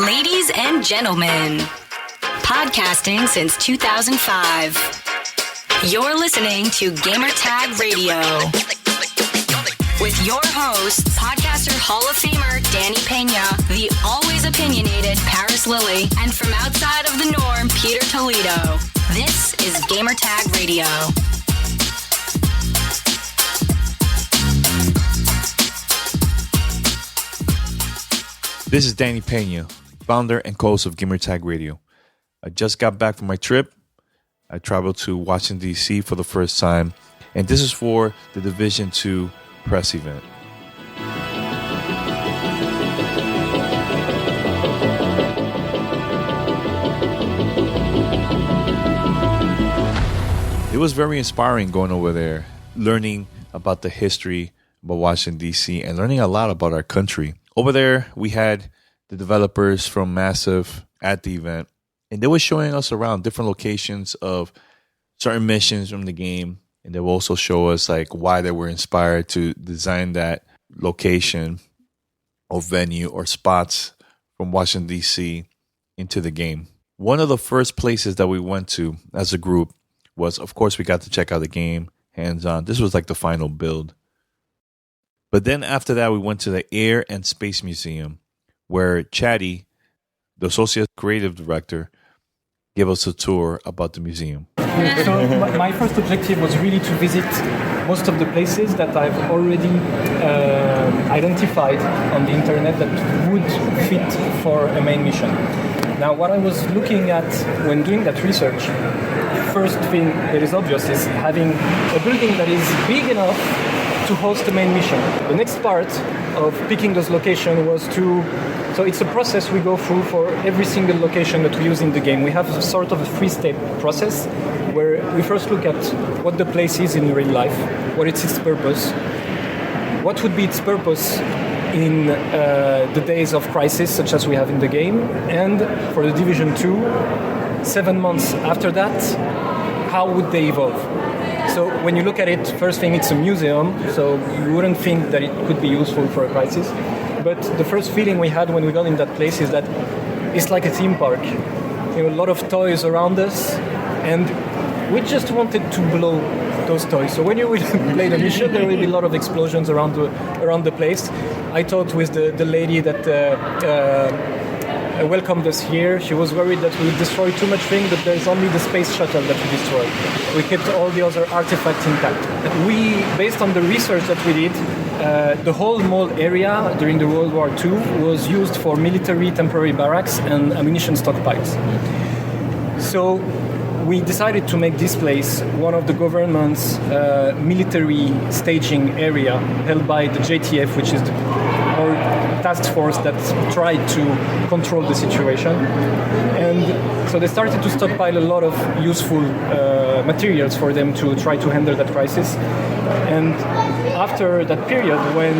Ladies and gentlemen, podcasting since 2005. You're listening to Gamertag Radio with your host, podcaster Hall of Famer Danny Pena, the always opinionated Paris Lily, and from outside of the norm, Peter Toledo. This is Gamertag Radio. This is Danny Pena, founder and co-host of Gamertag Radio. I just got back from my trip. I traveled to Washington, D.C. for the first time, and this is for the Division 2 press event. It was very inspiring going over there, learning about the history of Washington, D.C., and learning a lot about our country. Over there, we had the developers from Massive at the event, and they were showing us around different locations of certain missions from the game, and they will also show us like why they were inspired to design that location or venue or spots from Washington, D.C. into the game. One of the first places that we went to as a group was, of course, we got to check out the game hands-on. This was like the final build. But then after that, we went to the Air and Space Museum, where Chadi, the Associate Creative Director, gave us a tour about the museum. So my first objective was really to visit most of the places that I've already identified on the internet that would fit for a main mission. Now, what I was looking at when doing that research, first thing that is obvious is having a building that is big enough to host the main mission. The next part of picking those locations was so it's a process we go through for every single location that we use in the game. We have sort of a three-step process where we first look at what the place is in real life, what is its purpose, what would be its purpose in the days of crisis such as we have in the game, and for the Division 2, 7 months after that, how would they evolve? So when you look at it, first thing, it's a museum, so you wouldn't think that it could be useful for a crisis. But the first feeling we had when we got in that place is that it's like a theme park. You know, a lot of toys around us, and we just wanted to blow those toys. So when you will play the mission, there will be a lot of explosions around the place. I talked with the lady that welcomed us here. She was worried that we destroy too much things, but there's only the space shuttle that we destroyed. We kept all the other artifacts intact. We, based on the research that we did, the whole mall area during the World War II was used for military temporary barracks and ammunition stockpiles. So we decided to make this place one of the government's military staging area held by the JTF, which is our task force that tried to control the situation. And so they started to stockpile a lot of useful materials for them to try to handle that crisis. And after that period, when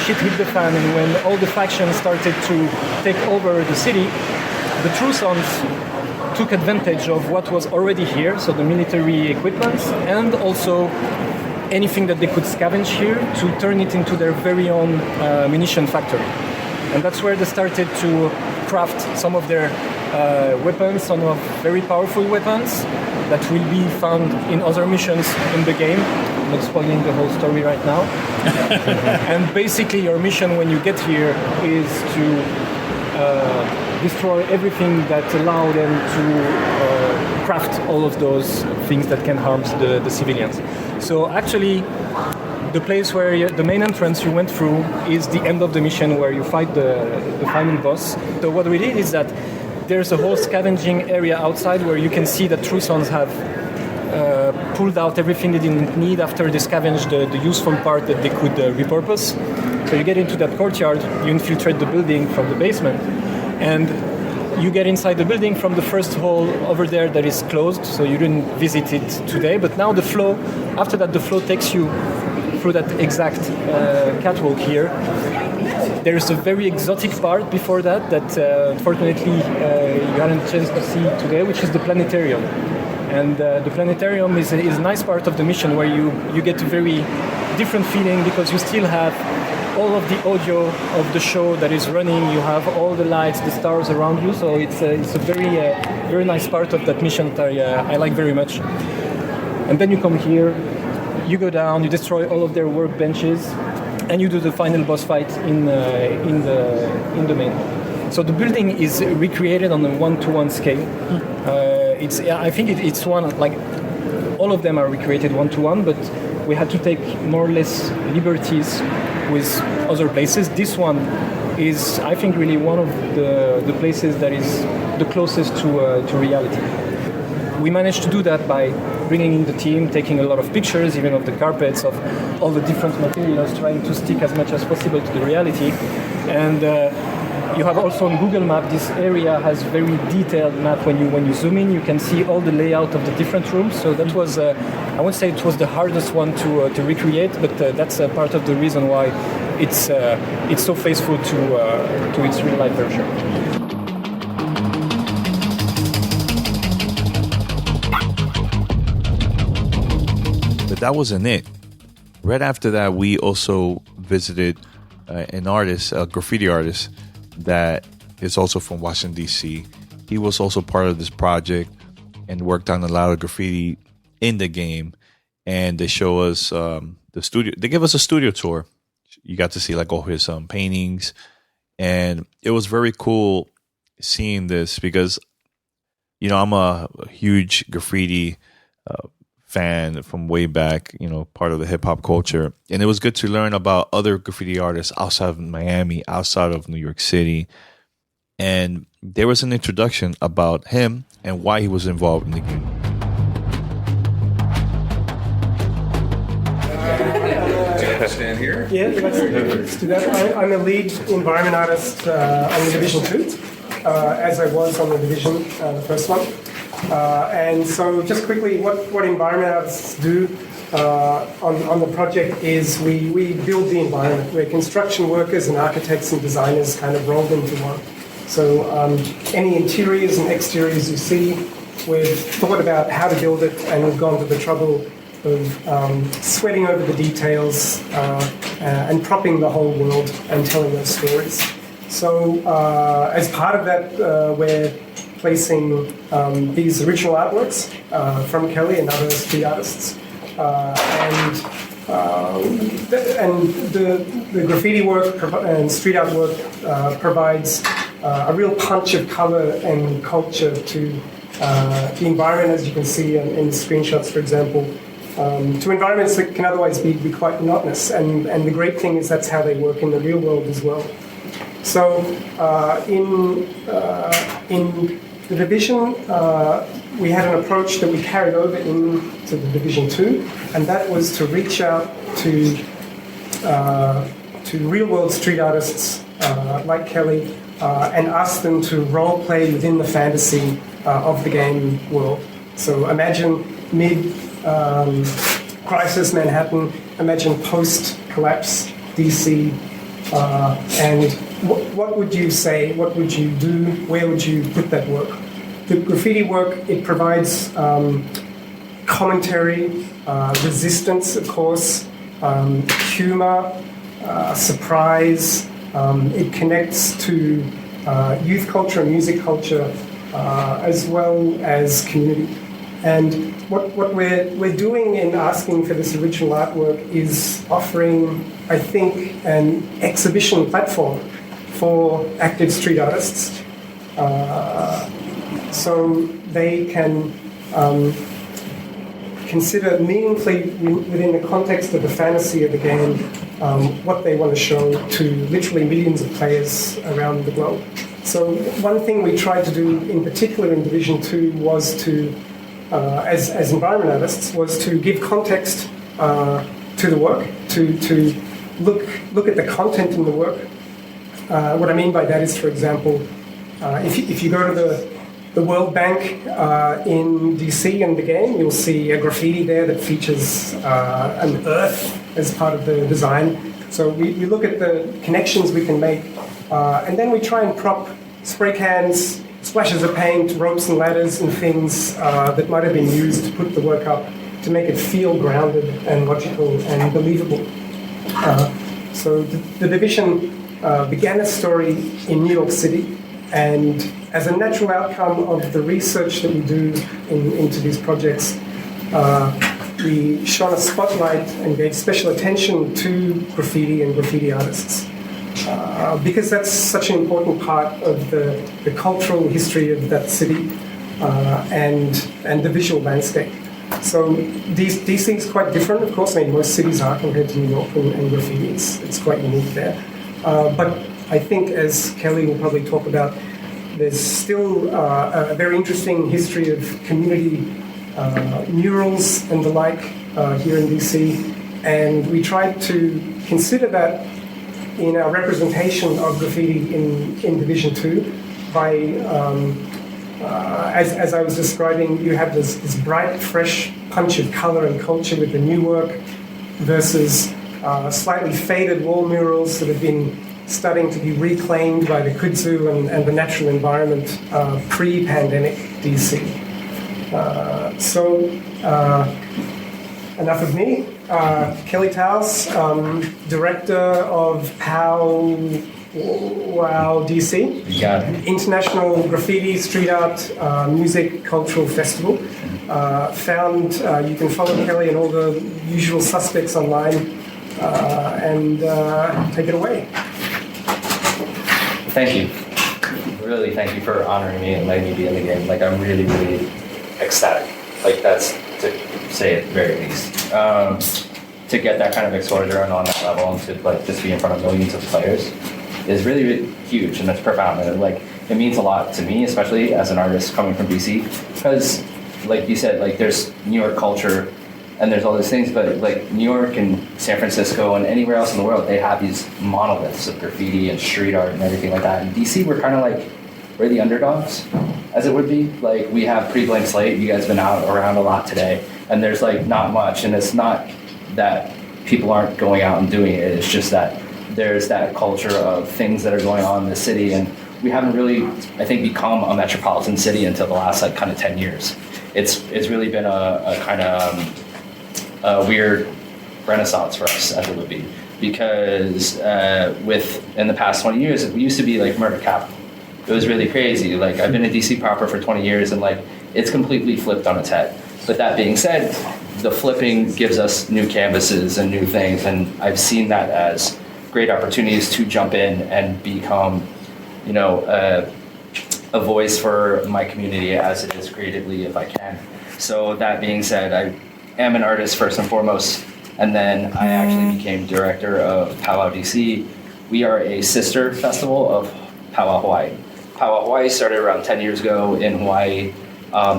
shit hit the fan and when all the factions started to take over the city, the True Sons took advantage of what was already here, so the military equipment, and also anything that they could scavenge here to turn it into their very own munition factory. And that's where they started to craft some of their weapons, some of very powerful weapons that will be found in other missions in the game. I'm not spoiling the whole story right now. And basically your mission when you get here is to destroy everything that allow them to craft all of those things that can harm the civilians. So actually, the place where the main entrance you went through is the end of the mission where you fight the final boss. So what we did is that there's a whole scavenging area outside where you can see that True Sons have pulled out everything they didn't need after they scavenged the useful part that they could repurpose. So you get into that courtyard, you infiltrate the building from the basement, and you get inside the building from the first hall over there that is closed, so you didn't visit it today. But now the flow, after that, the flow takes you through that exact catwalk here. There's a very exotic part before that unfortunately you hadn't a chance to see today, which is the planetarium. And the planetarium is a nice part of the mission where you get a very different feeling because you still have all of the audio of the show that is running. You have all the lights, the stars around you. So it's a very nice part of that mission that I like very much. And then you come here, you go down, you destroy all of their workbenches, and you do the final boss fight in the main. So the building is recreated on a 1-to-1 scale. I think it's one, like, all of them are recreated 1-to-1, but we had to take more or less liberties with other places. This one is, I think, really one of the places that is the closest to reality. We managed to do that by bringing in the team, taking a lot of pictures, even of the carpets, of all the different materials, trying to stick as much as possible to the reality. And you have also on Google Map, this area has very detailed map. When you zoom in, you can see all the layout of the different rooms. So that was, I would say it was the hardest one to recreate, but that's part of the reason why it's so faithful to its real life version. But that wasn't it. Right after that, we also visited an artist, a graffiti artist, that is also from Washington, D.C. He was also part of this project and worked on a lot of graffiti in the game. And they show us the studio. They give us a studio tour. You got to see like all his paintings. And it was very cool seeing this because, you know, I'm a huge graffiti fan from way back, you know, part of the hip hop culture. And it was good to learn about other graffiti artists outside of Miami, outside of New York City. And there was an introduction about him and why he was involved in the game. Stand here? Yeah, let's do that. I'm a lead environment artist on the Division 2, as I was on the Division, the first one. And so just quickly, what environment artists do on the project is we build the environment. We're construction workers and architects and designers kind of rolled into one. So any interiors and exteriors you see, we've thought about how to build it, and we've gone to the trouble of sweating over the details and propping the whole world and telling those stories. So as part of that, we're placing these original artworks from Kelly and other street artists. And the graffiti work and street art work provides a real punch of color and culture to the environment, as you can see in the screenshots, for example, to environments that can otherwise be quite monotonous. And the great thing is that's how they work in the real world as well. So in the Division, we had an approach that we carried over into the Division 2, and that was to reach out to real-world street artists like Kelly and ask them to role-play within the fantasy of the game world. So imagine mid-crisis Manhattan, imagine post-collapse DC, and what would you say, what would you do, where would you put that work? The graffiti work, it provides commentary, resistance, of course, humor, surprise. It connects to youth culture and music culture, as well as community. And what we're doing in asking for this original artwork is offering, I think, an exhibition platform for active street artists, so they can consider meaningfully within the context of the fantasy of the game what they want to show to literally millions of players around the globe. So one thing we tried to do in particular in Division 2 was to, as environment artists, was to give context to the work, to look at the content in the work. What I mean by that is, for example, if you go to the World Bank in DC in the game, you'll see a graffiti there that features an earth as part of the design. So we look at the connections we can make, and then we try and prop spray cans, splashes of paint, ropes and ladders and things that might have been used to put the work up to make it feel grounded and logical and believable. So the division began its story in New York City, and as a natural outcome of the research that we do into these projects, we shone a spotlight and gave special attention to graffiti and graffiti artists. Because that's such an important part of the cultural history of that city and the visual landscape. So these things are quite different, of course. I mean, most cities are compared to New York and graffiti. It's quite unique there. But I think, as Kelly will probably talk about, there's still a very interesting history of community murals and the like here in DC. And we tried to consider that in our representation of graffiti in Division 2 by, as I was describing, you have this bright, fresh punch of colour and culture with the new work versus slightly faded wall murals that have been starting to be reclaimed by the kudzu and the natural environment pre-pandemic DC. Enough of me. Kelly Taus, Director of Wow DC, International Graffiti, Street Art, Music, Cultural Festival. You can follow Kelly and all the usual suspects online, and take it away. Thank you. Really, thank you for honoring me and letting me be in the game. Like, I'm really, really ecstatic. Like, that's to say it very least. To get that kind of exposure and on that level and to like just be in front of millions of players is really, really huge, and it's profound. And like, it means a lot to me, especially as an artist coming from DC, because like you said, like there's New York culture and there's all these things, but like New York and San Francisco and anywhere else in the world, they have these monoliths of graffiti and street art and everything like that. In DC, we're kind of like, we're the underdogs, as it would be. Like, we have Pretty Blank Slate. You guys have been out around a lot today, and there's like not much, and it's not that people aren't going out and doing it. It's just that there's that culture of things that are going on in the city, and we haven't really, I think, become a metropolitan city until the last like kind of 10 years. It's really been a kind of a weird renaissance for us, as it would be, because in the past 20 years, we used to be like murder capital. It was really crazy. Like, I've been in DC proper for 20 years, and like it's completely flipped on its head. But that being said, the flipping gives us new canvases and new things, and I've seen that as great opportunities to jump in and become, you know, a voice for my community as it is creatively, if I can. So that being said, I am an artist first and foremost, and then I actually became director of Powwow DC. We are a sister festival of Powwow Hawaii. Powwow Hawaii started around 10 years ago in Hawaii.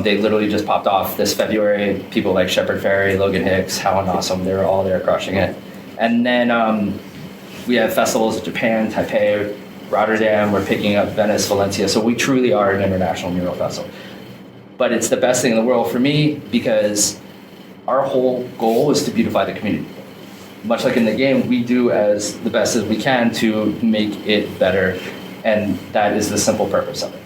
They literally just popped off this February. People like Shepard Fairey, Logan Hicks, Howard Awesome, they were all there crushing it. And then we have festivals in Japan, Taipei, Rotterdam, we're picking up Venice, Valencia. So we truly are an international mural festival. But it's the best thing in the world for me because our whole goal is to beautify the community. Much like in the game, we do as the best as we can to make it better, and that is the simple purpose of it.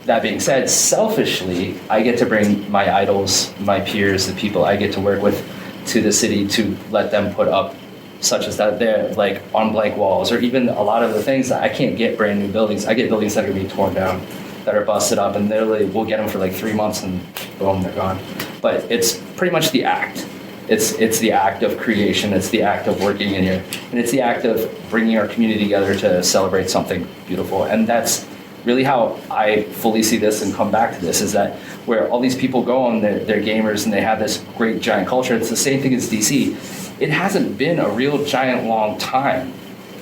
That being said, selfishly, I get to bring my idols, my peers, the people I get to work with to the city to let them put up such as that they're like on blank walls, or even a lot of the things that I can't get brand new buildings. I get buildings that are being torn down, that are busted up, and literally we'll get them for like 3 months and boom, they're gone. But it's pretty much the act. It's the act of creation. It's the act of working in here, and it's the act of bringing our community together to celebrate something beautiful. And that's really how I fully see this and come back to this, is that where all these people go and they're gamers and they have this great giant culture. It's the same thing as DC. It hasn't been a real giant long time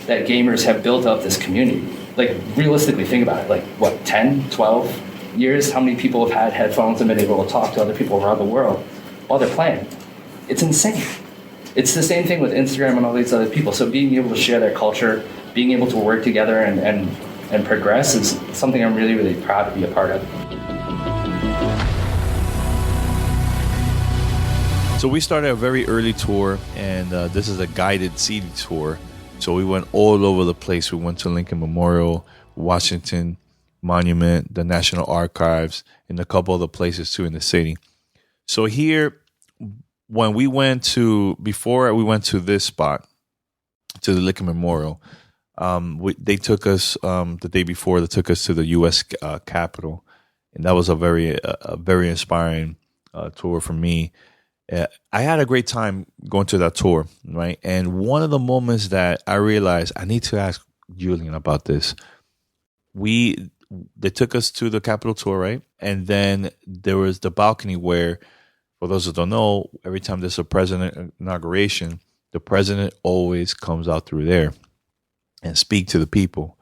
that gamers have built up this community. Like, realistically, think about it. Like, what, 10, 12 years? How many people have had headphones and been able to talk to other people around the world while they're playing? It's insane. It's the same thing with Instagram and all these other people. So being able to share their culture, being able to work together and progress is something I'm really, really proud to be a part of. So we started a very early tour, and this is a guided city tour. So we went all over the place. We went to Lincoln Memorial, Washington Monument, the National Archives, and a couple other places too in the city. So here, before we went to this spot, to the Lincoln Memorial. They took us the day before. They took us to the U.S. Capitol, and that was a very inspiring tour for me. I had a great time going to that tour, right? And one of the moments that I realized I need to ask Julian about this. They took us to the Capitol tour, right? And then there was the balcony where, for those who don't know, every time there's a president inauguration, the president always comes out through there and speak to the people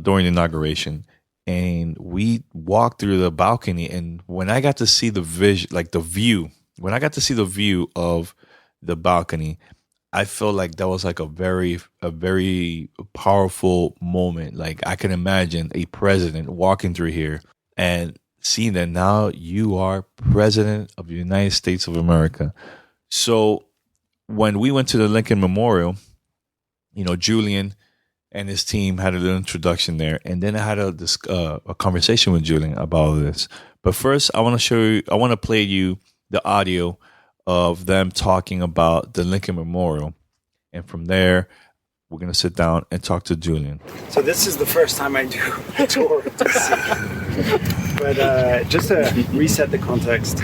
during the inauguration. And we walked through the balcony, and when I got to see the vision, like the view, when I got to see the view of the balcony, I felt like that was like a very powerful moment. Like I can imagine a president walking through here and seeing that now you are president of the United States of America. So when we went to the Lincoln Memorial, Julian and his team had a little introduction there, and then I had a conversation with Julian about this. But first, I want to play you the audio of them talking about the Lincoln Memorial, and from there, we're gonna sit down and talk to Julian. So this is the first time I do a tour of DC. But just to reset the context,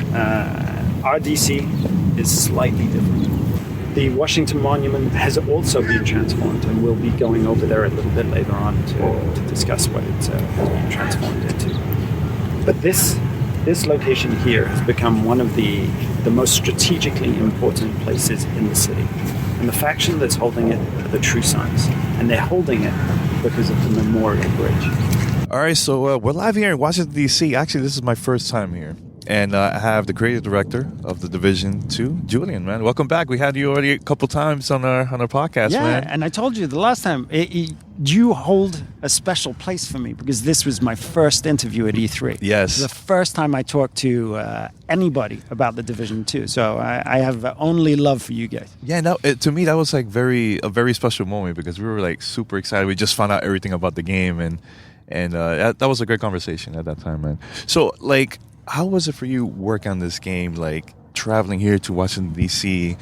our DC is slightly different. The Washington Monument has also been transformed, and we'll be going over there a little bit later on to discuss what it's been transformed into. But this location here has become one of the most strategically important places in the city. And the faction that's holding it are the True Sons, and they're holding it because of the Memorial Bridge. All right, so we're live here in Washington, D.C. Actually, this is my first time here. And I have the creative director of the Division 2, Julian, man. Welcome back. We had you already a couple times on our podcast, man. Yeah, and I told you the last time, you hold a special place for me because this was my first interview at E3. Yes. The first time I talked to anybody about the Division 2. So I have only love for you guys. Yeah, no, to me, that was like a very special moment because we were like super excited. We just found out everything about the game, and that was a great conversation at that time, man. So, like, how was it for you working on this game, like traveling here to Washington, D.C.,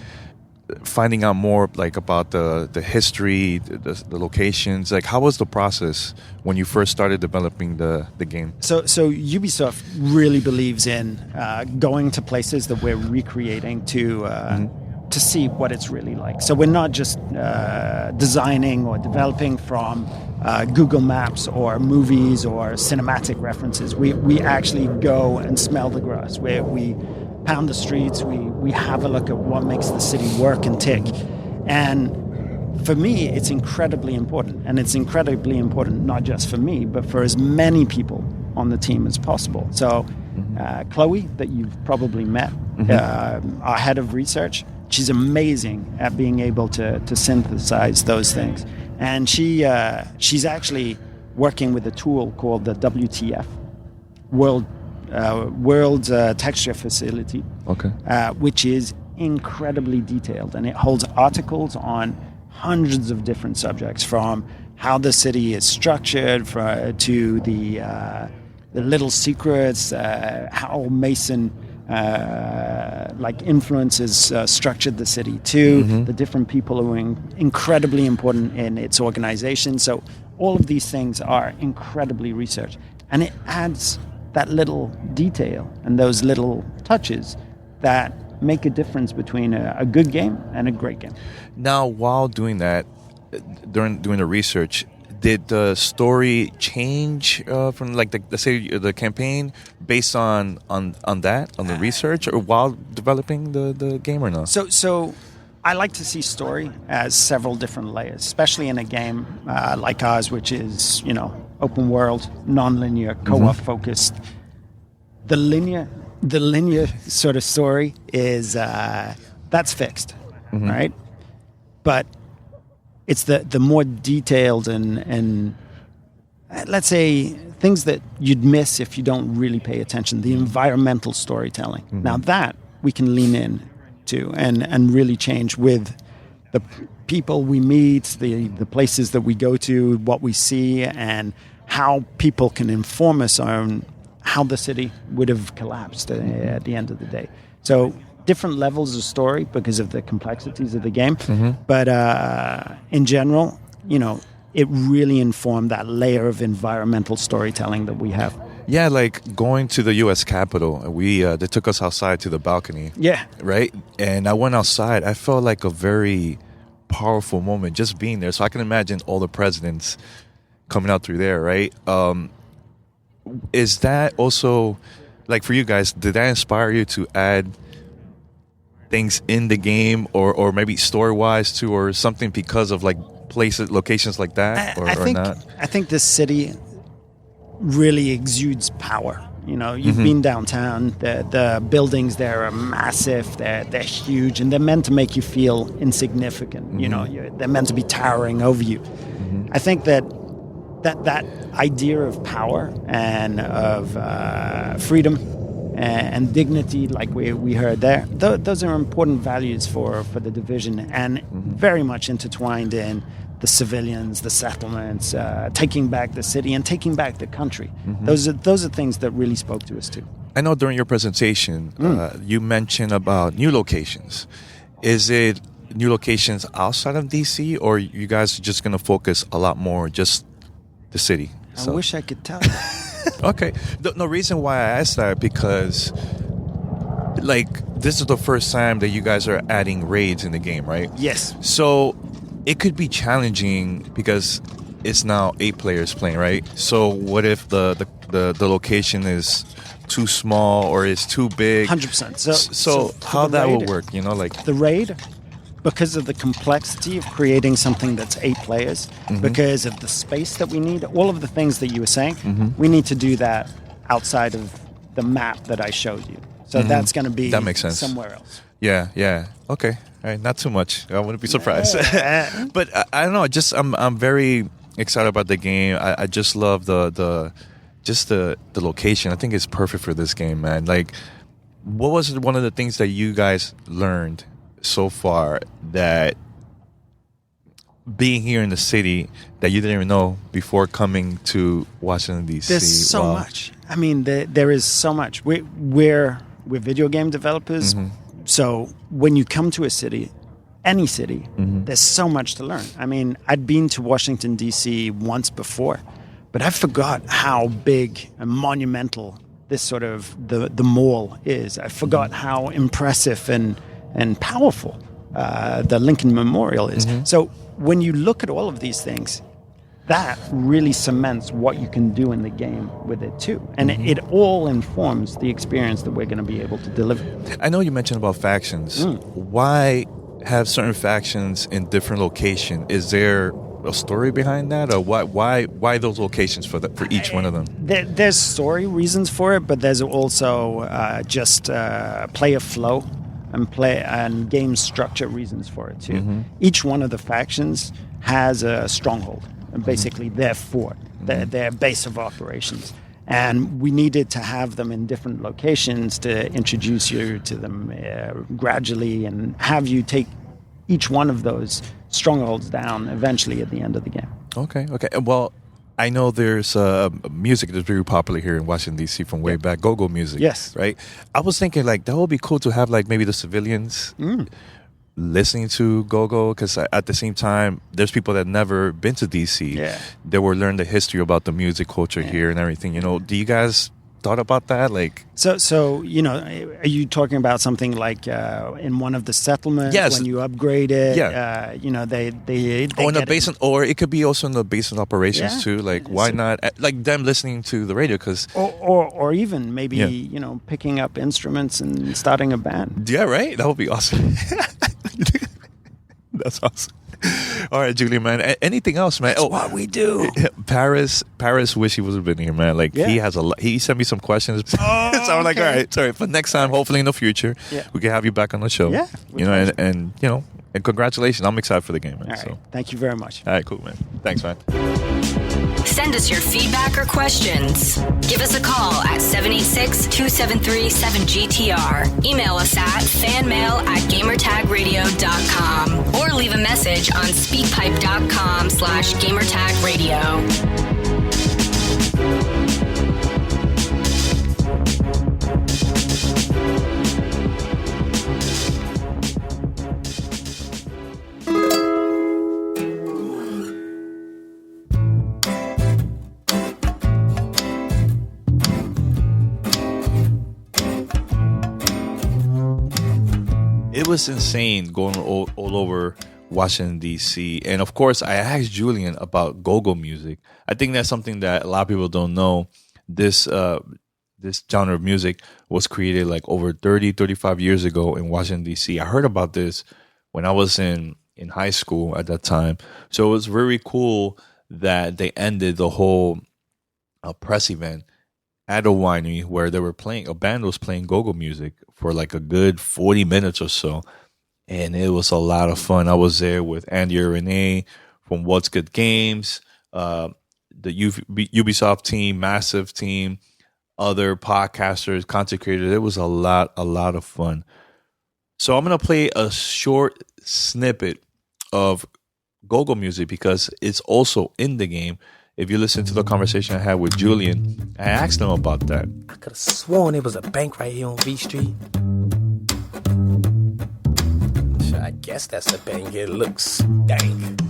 finding out more like about the history, the locations? Like, how was the process when you first started developing the game? So Ubisoft really believes in going to places that we're recreating to see what it's really like. So we're not just designing or developing from Google Maps or movies or cinematic references. We actually go and smell the grass. We pound the streets. We have a look at what makes the city work and tick. And for me, it's incredibly important. And it's incredibly important not just for me, but for as many people on the team as possible. So Chloe, that you've probably met, our head of research, she's amazing at being able to synthesize those things. And she's actually working with a tool called the WTF, World Texture Facility, which is incredibly detailed. And it holds articles on hundreds of different subjects, from how the city is structured to the little secrets, how Mason influences structured the city, to the different people who are incredibly important in its organization. So all of these things are incredibly researched, and it adds that little detail and those little touches that make a difference between a good game and a great game. Now, while doing that, during doing the research, did the story change from let's say the campaign based on the research, or while developing the game, or not? So I like to see story as several different layers, especially in a game like ours, which is open world, non-linear, co-op focused. The linear sort of story is that's fixed, right? But it's the more detailed and let's say things that you'd miss if you don't really pay attention. The environmental storytelling. Now that we can lean in to and really change with the people we meet, the places that we go to, what we see, and how people can inform us on how the city would have collapsed at the end of the day. So different levels of story because of the complexities of the game. But in general, it really informed that layer of environmental storytelling that we have. Yeah, like going to the U.S. Capitol, they took us outside to the balcony. Yeah. Right? And I went outside. I felt like a very powerful moment just being there. So I can imagine all the presidents coming out through there, right? Is that also, like for you guys, did that inspire you to add things in the game or maybe story-wise too or something because of like places, locations like that or not? I think this city really exudes power. You've been downtown. The buildings there are massive. They're huge, and they're meant to make you feel insignificant. They're meant to be towering over you. I think that idea of power and of freedom and dignity, like we heard there, those are important values for the division, and very much intertwined in the civilians, the settlements, taking back the city and taking back the country. Those are things that really spoke to us too. I know during your presentation, you mentioned about new locations. Is it new locations outside of DC, or you guys are just going to focus a lot more just the city? I wish I could tell you. Okay. The reason why I asked that, because like this is the first time that you guys are adding raids in the game, right? Yes. So it could be challenging because it's now 8 players playing, right? So what if the location is too small or is too big? 100%. So how that raid, would work, like the raid, because of the complexity of creating something that's 8 players, because of the space that we need, all of the things that you were saying, we need to do that outside of the map that I showed you. So that's going to be that makes sense. Somewhere else. Yeah. Okay. All right. Not too much. I wouldn't be surprised. But I don't know. I'm very excited about the game. I just love the location. I think it's perfect for this game, man. Like, what was one of the things that you guys learned so far that being here in the city that you didn't even know before coming to Washington, D.C.? There's so much. I mean, there is so much. We're video game developers. So when you come to a city, any city, there's so much to learn. I mean, I'd been to Washington, D.C. once before, but I forgot how big and monumental this sort of the mall is. I forgot how impressive and powerful the Lincoln Memorial is. So when you look at all of these things, that really cements what you can do in the game with it too. And it all informs the experience that we're going to be able to deliver. I know you mentioned about factions. Why have certain factions in different locations? Is there a story behind that, or why those locations for each one of them? There's story reasons for it, but there's also just player flow and game structure reasons for it too. Each one of the factions has a stronghold, and basically their fort, their base of operations. And we needed to have them in different locations to introduce you to them gradually and have you take each one of those strongholds down eventually at the end of the game. Okay. Well, I know there's music that's very popular here in Washington, D.C. from way back, go-go music. Yes. Right? I was thinking, like, that would be cool to have, like, maybe the civilians listening to go-go, because at the same time, there's people that never been to D.C. They will learn the history about the music culture here and everything. Do you guys thought about that? Like, so are you talking about something like in one of the settlements when you upgrade it? They in the basin, or it could be also in the basin operations too. Like, why not? Like them listening to the radio, because or even maybe picking up instruments and starting a band. Yeah, right. That would be awesome. That's awesome. All right, Julian, man. Anything else, man? That's what we do. Paris wish he would have been here, man. Like, he has he sent me some questions. So I'm like, all right, sorry. But next time, hopefully in the future, we can have you back on the show. Yeah. And congratulations. I'm excited for the game, man. All right. Thank you very much. All right, cool, man. Thanks, man. Send us your feedback or questions. Give us a call at 786-273-7GTR. Email us at fanmail@gamertagradio.com or leave a message on speakpipe.com/gamertagradio. It was insane going all over Washington, D.C. And of course, I asked Julian about go-go music. I think that's something that a lot of people don't know. This genre of music was created like over 35 years ago in Washington, D.C. I heard about this when I was in high school at that time. So it was very cool that they ended the whole press event at a winery where a band was playing go-go music for like a good 40 minutes or so. And it was a lot of fun. I was there with Andy and Renee from What's Good Games, the Ubisoft team, massive team, other podcasters, content creators. It was a lot of fun. So I'm going to play a short snippet of go-go music because it's also in the game. If you listen to the conversation I had with Julian, I asked him about that. I could have sworn it was a bank right here on V Street. I guess that's the bank. It looks dank.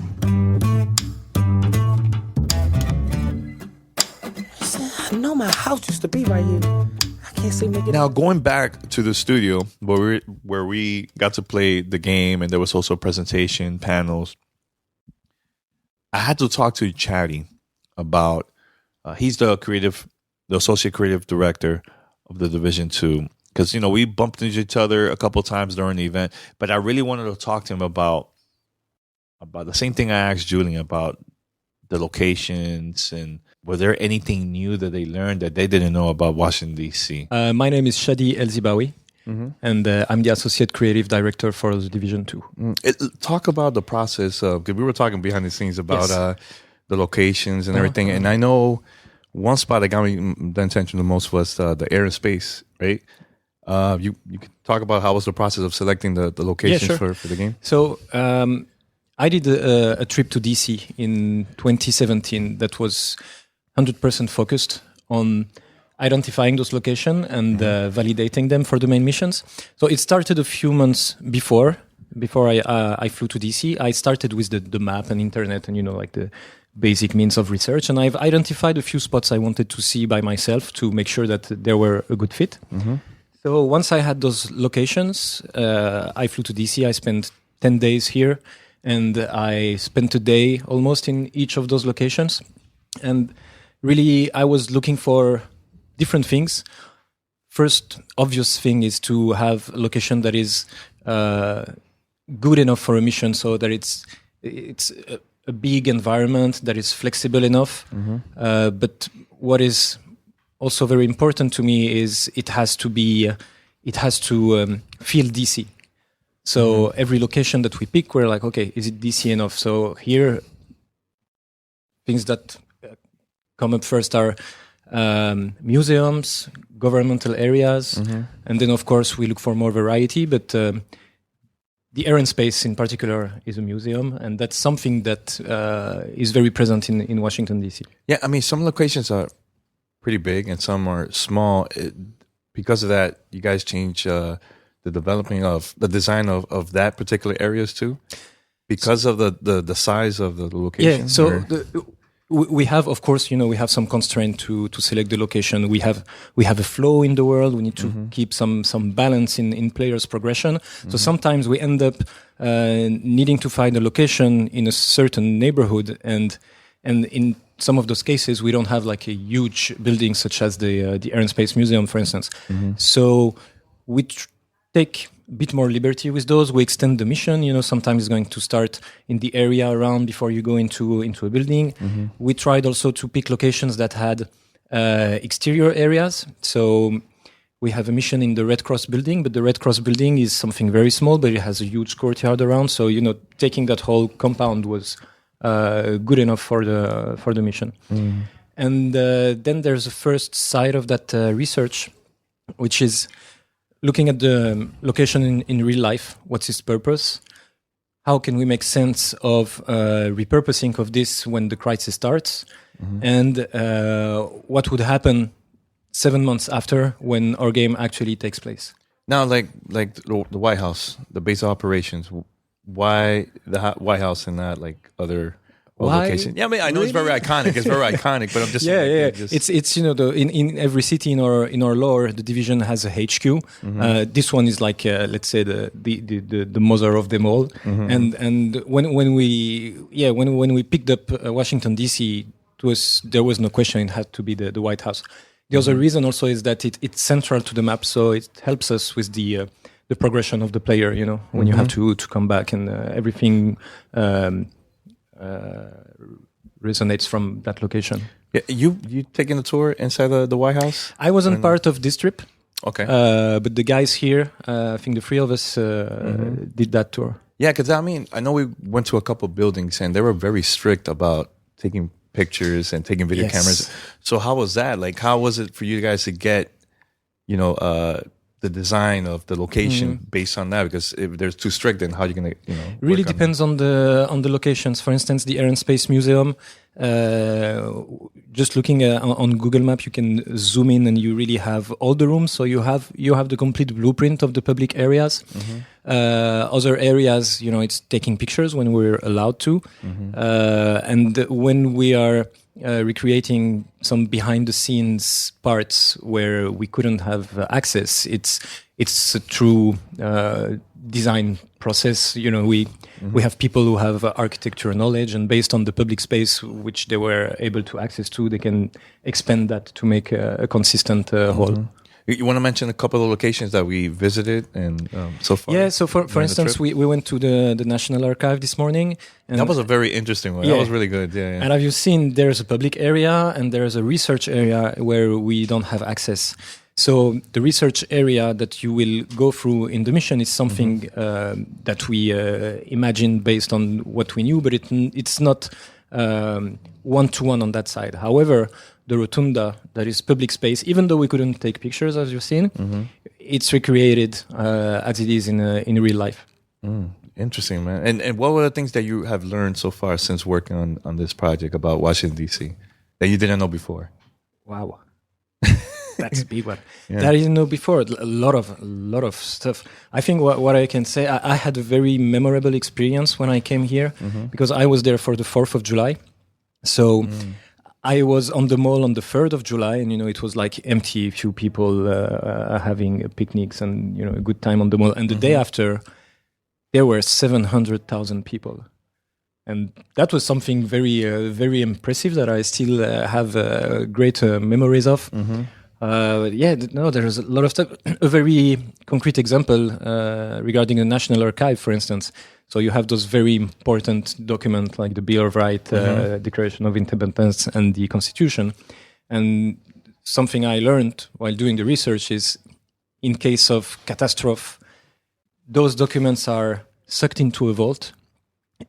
I know my house used to be right here. I can't seem to get Now, going back to the studio where we got to play the game, and there was also a presentation, panels, I had to talk to Chadi about, he's the associate creative director of the Division 2. Because, we bumped into each other a couple times during the event. But I really wanted to talk to him about the same thing I asked Julian about the locations. And was there anything new that they learned that they didn't know about Washington, D.C.? My name is Chadi El Zibaoui. And I'm the associate creative director for the Division 2. Talk about the process because we were talking behind the scenes about the locations and everything. And I know one spot that got me the attention the most was the air and space, right? You could talk about how was the process of selecting the locations for the game? So I did a trip to DC in 2017 that was 100% focused on identifying those locations and validating them for the main missions. So it started a few months before I flew to DC. I started with the map and internet and like the basic means of research, and I've identified a few spots I wanted to see by myself to make sure that they were a good fit. So once I had those locations, I flew to DC. I spent 10 days here, and I spent a day almost in each of those locations. And really, I was looking for different things. First obvious thing is to have a location that is good enough for a mission, so that it's a big environment that is flexible enough. But what is also very important to me is it has to feel DC. So every location that we pick, we're like, okay, is it DC enough? So here, things that come up first are museums, governmental areas, and then of course we look for more variety. But the Air and Space in particular is a museum, and that's something that is very present in Washington DC. Yeah, I mean, some locations are pretty big and some are small. Because of that, you guys change the design of that particular areas too, because of the size of the location. Yeah, so we have, of course, we have some constraint to select the location. We have a flow in the world. We need to keep some balance in players' progression. So sometimes we end up needing to find a location in a certain neighborhood, and in some of those cases, we don't have like a huge building such as the Air and Space Museum, for instance. So we take a bit more liberty with those. We extend the mission. Sometimes it's going to start in the area around before you go into a building. We tried also to pick locations that had exterior areas. So we have a mission in the Red Cross building, but the Red Cross building is something very small, but it has a huge courtyard around. So taking that whole compound was good enough for the mission. And then there's a first side of that research, which is looking at the location in real life. What's its purpose? How can we make sense of repurposing of this when the crisis starts? And what would happen 7 months after when our game actually takes place? Now, like the White House, the base of operations, why the White House and not like other Why? location. Yeah, I mean, I know it's very iconic. It's very iconic, but I'm just It's in every city in our lore, the division has a HQ. This one is like let's say the mother of them all. And when we picked up Washington DC, there was no question it had to be the White House. The other reason also is that it's central to the map, so it helps us with the progression of the player. When you have to come back and everything resonates from that location. Yeah, you taking a tour inside the White House? I wasn't part of this trip. Okay. But the guys here, I think the three of us did that tour. Yeah, because I mean, I know we went to a couple buildings and they were very strict about taking pictures and taking video cameras. So how was that? Like, how was it for you guys to get, the design of the location based on that? Because if they're too strict, then how are you going to, really depends on the locations. For instance, the Air and Space Museum, just looking on Google Maps, you can zoom in and you really have all the rooms. So you have the complete blueprint of the public areas. Other areas, it's taking pictures when we're allowed to. And when we are recreating some behind the scenes parts where we couldn't have access, it's a true design process. We have people who have architecture knowledge, and based on the public space which they were able to access to, they can expand that to make a consistent whole. You want to mention a couple of locations that we visited and so far? Yeah, so for instance, we went to the National Archive this morning. And that was a very interesting one. Yeah. That was really good. Yeah. And have you seen there's a public area and there's a research area where we don't have access. So the research area that you will go through in the mission is something that we imagine based on what we knew, but it's not one-to-one on that side. However, the rotunda, that is public space, even though we couldn't take pictures, as you've seen, it's recreated as it is in real life. Interesting, man. And what were the things that you have learned so far since working on this project about Washington, D.C. that you didn't know before? Wow. That's a big one. That I didn't know before. A lot of stuff. I think what I can say, I had a very memorable experience when I came here because I was there for the 4th of July. So I was on the mall on the 3rd of July, and it was like empty, few people having picnics and a good time on the mall. And the day after, there were 700,000 people, and that was something very, very impressive that I still have great memories of. There's a lot of stuff. A very concrete example regarding the National Archive, for instance. So you have those very important documents like the Bill of Rights, Declaration of Independence, and the Constitution. And something I learned while doing the research is, in case of catastrophe, those documents are sucked into a vault,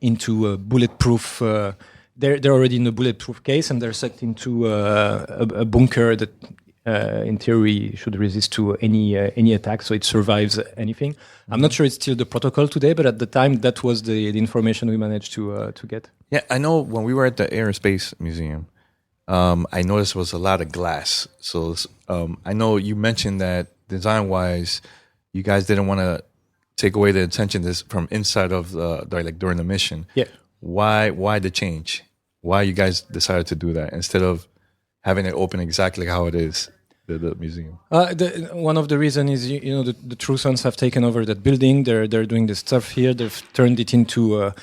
into a bulletproof. They're already in a bulletproof case, and they're sucked into a bunker that, in theory, should resist to any attack, so it survives anything. I'm not sure it's still the protocol today, but at the time, that was the information we managed to get. Yeah, I know when we were at the Air and Space Museum, I noticed there was a lot of glass. So I know you mentioned that design-wise, you guys didn't want to take away the attention from inside of during the mission. Yeah. Why the change? Why you guys decided to do that instead of having it open exactly how it is, the museum? One of the reasons is, the True Sons have taken over that building. They're doing the stuff here. They've turned it into a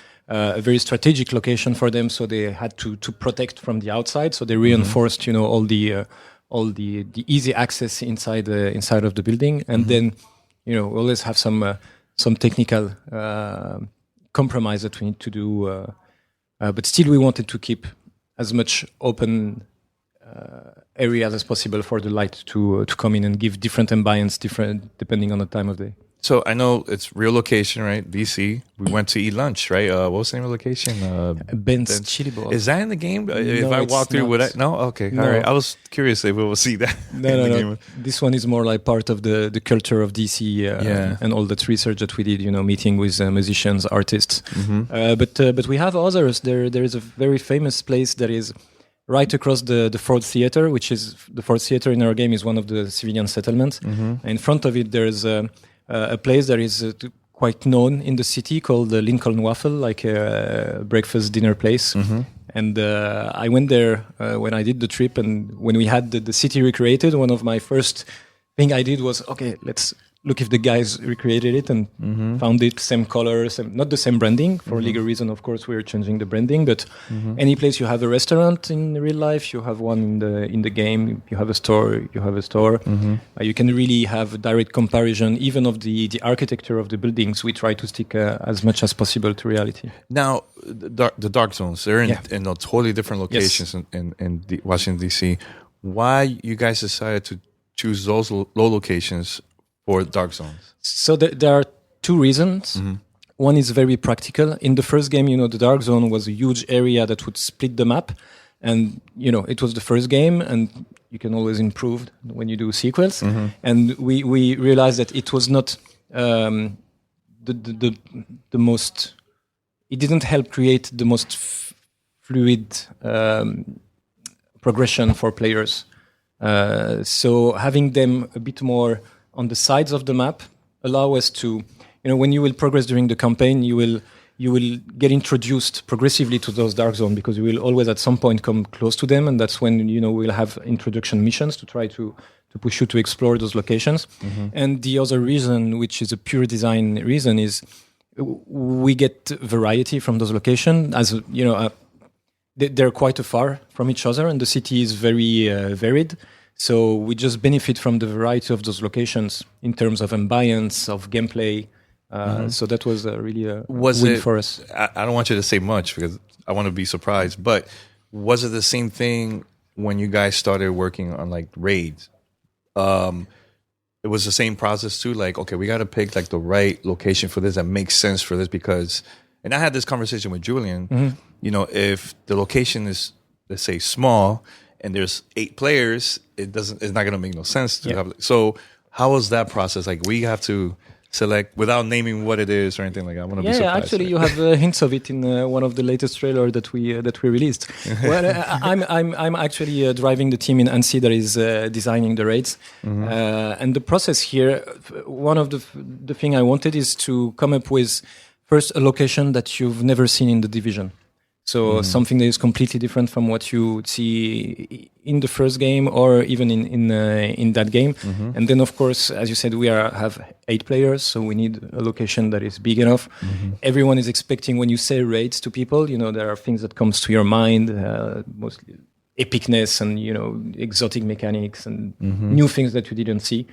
very strategic location for them. So they had to protect from the outside. So they reinforced, all the easy access inside of the building. And then, we always have some technical compromise that we need to do. But still, we wanted to keep as much open areas as possible for the light to come in and give different ambience, different depending on the time of day. So I know it's real location, right? DC. We went to eat lunch, right? What was the name of the location? Ben's Chili Bowl. Is that in the game? If I walk through, would I? No? Okay. No. All right. I was curious if we will see that. No. This one is more like part of the culture of DC and all that research that we did, meeting with musicians, artists. But we have others. There is a very famous place that is right across the Ford Theater, which is the Ford Theater in our game is one of the civilian settlements. In front of it, there's a place that is quite known in the city called the Lincoln Waffle, like a breakfast dinner place. And I went there when I did the trip, and when we had the city recreated, one of my first thing I did was, okay, let's look if the guys recreated it, and found it same color, not the same branding for legal reason. Of course, we're changing the branding, but any place you have a restaurant in real life, you have one in the game. You have a store, you have a store. You can really have a direct comparison, even of the architecture of the buildings. We try to stick as much as possible to reality. Now, the dark zones, they're in a totally different locations in Washington D.C. Why you guys decided to choose those low locations for dark zones? So there are two reasons. One is very practical. In the first game, the dark zone was a huge area that would split the map. And, it was the first game, and you can always improve when you do sequels. And we realized that it was not the most... It didn't help create the most fluid progression for players. So having them a bit more on the sides of the map allow us to, when you will progress during the campaign, you will get introduced progressively to those dark zones, because you will always at some point come close to them, and that's when we'll have introduction missions to try to push you to explore those locations. And the other reason, which is a pure design reason, is we get variety from those locations. As they're quite far from each other, and the city is very varied. So we just benefit from the variety of those locations in terms of ambience, of gameplay. So that was really a win for us. I don't want you to say much because I want to be surprised, but was it the same thing when you guys started working on like raids? It was the same process too? Like, okay, we got to pick like the right location for this that makes sense for this, because, and I had this conversation with Julian, if the location is, let's say, small, and there's 8 players, it's not going to make no sense to have. So how was that process? Like, we have to select without naming what it is or anything like that. I want to be surprised. Yeah, actually, you have hints of it in one of the latest trailers that we released. Well, I'm actually driving the team in Annecy that is designing the raids, and the process here. One of the thing I wanted is to come up with first a location that you've never seen in the Division. So something that is completely different from what you would see in the first game or even in that game. And then, of course, as you said, we have 8 players, so we need a location that is big enough. Everyone is expecting, when you say raids to people, there are things that comes to your mind, mostly epicness and exotic mechanics and new things that you didn't see.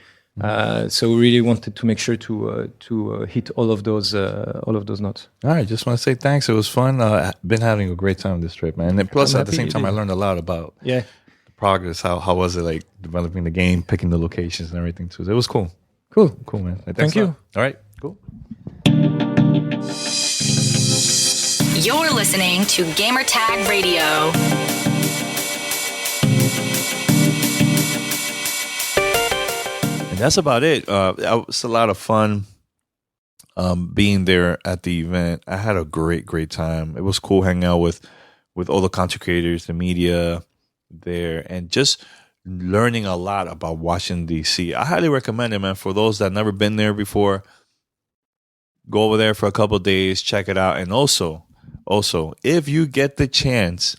So we really wanted to make sure to hit all of those notes. All right, just want to say thanks. It was fun. I've been having a great time this trip, man. And plus, at the same time, I learned a lot about the progress. How was it like developing the game, picking the locations and everything too. So it was cool. Cool, man. Thank you. All right, cool. You're listening to Gamertag Radio. That's about it. It was a lot of fun being there at the event. I had a great time. It was cool hanging out with all the content creators, the media there, and just learning a lot about Washington, D.C. I highly recommend it, man, for those that never been there before. Go over there for a couple of days, check it out. And also, if you get the chance,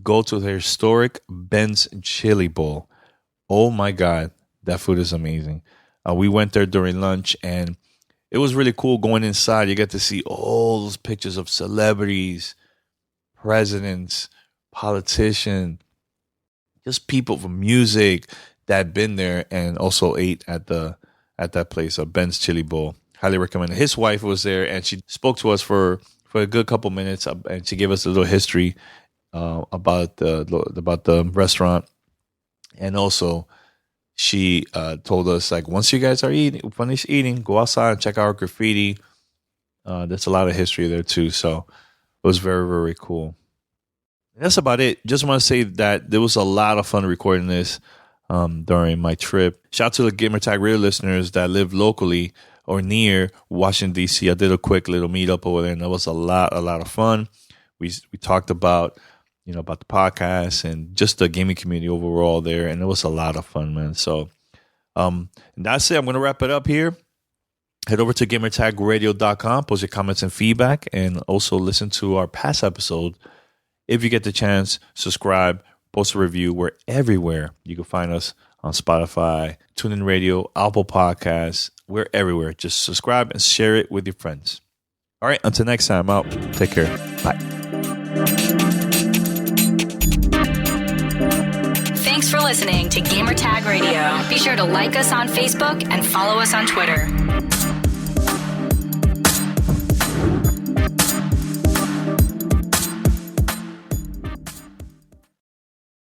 go to the historic Ben's Chili Bowl. Oh, my God. That food is amazing. We went there during lunch, and it was really cool going inside. You get to see all those pictures of celebrities, presidents, politicians, just people from music that had been there and also ate at that place, Ben's Chili Bowl. Highly recommend it. His wife was there, and she spoke to us for a good couple minutes, and she gave us a little history about the restaurant, and also she told us, like, once you guys are finished eating, go outside and check out our graffiti. There's a lot of history there too, so it was very, very cool. And that's about it. Just want to say that there was a lot of fun recording this during my trip. Shout out to the Gamertag Radio listeners that live locally or near Washington, D.C. I did a quick little meetup over there, and that was a lot of fun. We talked about about the podcast and just the gaming community overall there. And it was a lot of fun, man. So that's it. I'm going to wrap it up here. Head over to gamertagradio.com, post your comments and feedback, and also listen to our past episode If you get the chance, subscribe, post a review. We're everywhere. You can find us on Spotify, TuneIn Radio, Apple Podcasts. We're everywhere. Just subscribe and share it with your friends. All right, until next time, I'm out. Take care. Bye. Thanks for listening to Gamertag Radio. Be sure to like us on Facebook and follow us on Twitter.